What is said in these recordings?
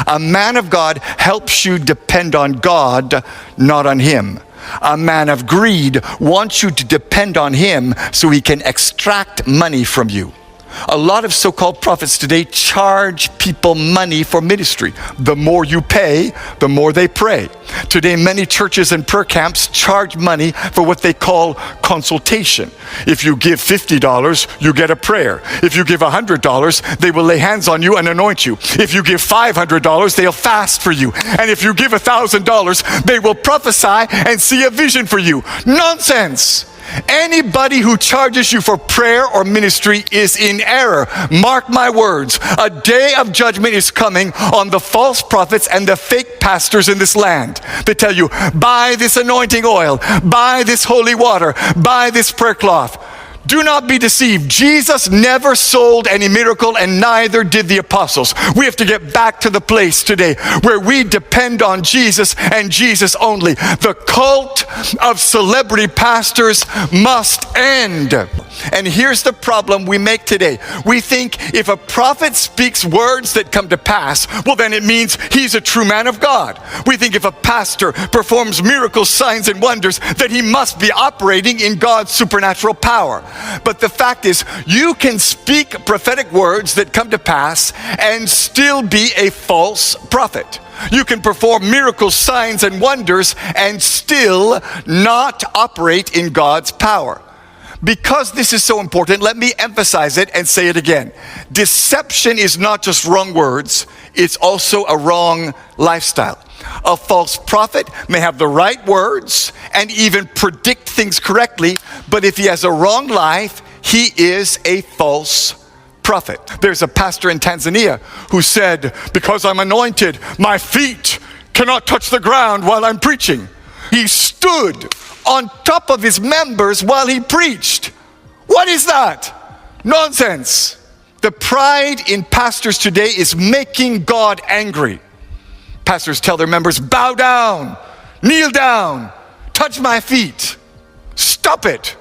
A man of God helps you depend on God, not on him. A man of greed wants you to depend on him so he can extract money from you. A lot of so-called prophets today charge people money for ministry. The more you pay, the more they pray. Today, many churches and prayer camps charge money for what they call consultation. If you give $50, you get a prayer. If you give $100, they will lay hands on you and anoint you. If you give $500, they'll fast for you. And if you give $1,000, they will prophesy and see a vision for you. Nonsense! Anybody who charges you for prayer or ministry is in error. Mark my words. A day of judgment is coming on the false prophets and the fake pastors in this land. They tell you, buy this anointing oil, buy this holy water, buy this prayer cloth. Do not be deceived. Jesus never sold any miracle, and neither did the apostles. We have to get back to the place today where we depend on Jesus and Jesus only. The cult of celebrity pastors must end. And here's the problem we make today. We think if a prophet speaks words that come to pass, well, then it means he's a true man of God. We think if a pastor performs miracles, signs, and wonders, that he must be operating in God's supernatural power. But the fact is, you can speak prophetic words that come to pass and still be a false prophet. You can perform miracles, signs, and wonders and still not operate in God's power. Because this is so important, let me emphasize it and say it again. Deception is not just wrong words, it's also a wrong lifestyle. A false prophet may have the right words and even predict things correctly, but if he has a wrong life, he is a false prophet. There's a pastor in Tanzania who said, because I'm anointed, my feet cannot touch the ground while I'm preaching. He stood on top of his members while he preached. What is that? Nonsense. The pride in pastors today is making God angry. Pastors tell their members, bow down, kneel down, touch my feet. Stop it.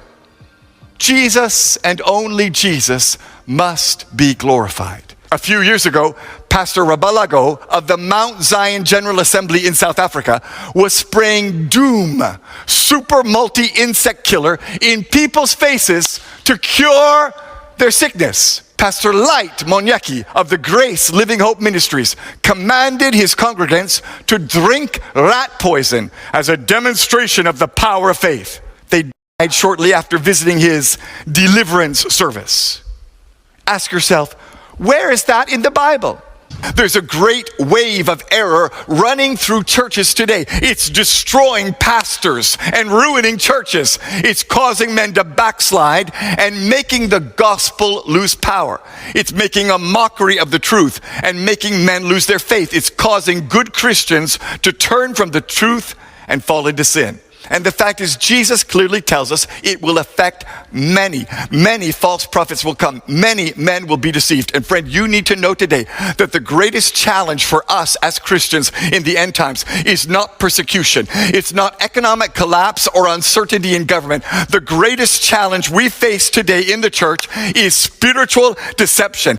Jesus and only Jesus must be glorified. A few years ago, Pastor Rabalago of the Mount Zion General Assembly in South Africa was spraying Doom, super multi-insect killer, in people's faces to cure their sickness. Pastor Light Monyaki of the Grace Living Hope Ministries commanded his congregants to drink rat poison as a demonstration of the power of faith. They died shortly after visiting his deliverance service. Ask yourself, where is that in the Bible? There's a great wave of error running through churches today. It's destroying pastors and ruining churches. It's causing men to backslide and making the gospel lose power. It's making a mockery of the truth and making men lose their faith. It's causing good Christians to turn from the truth and fall into sin. And the fact is, Jesus clearly tells us it will affect many. Many false prophets will come. Many men will be deceived. And friend, you need to know today that the greatest challenge for us as Christians in the end times is not persecution. It's not economic collapse or uncertainty in government. The greatest challenge we face today in the church is spiritual deception.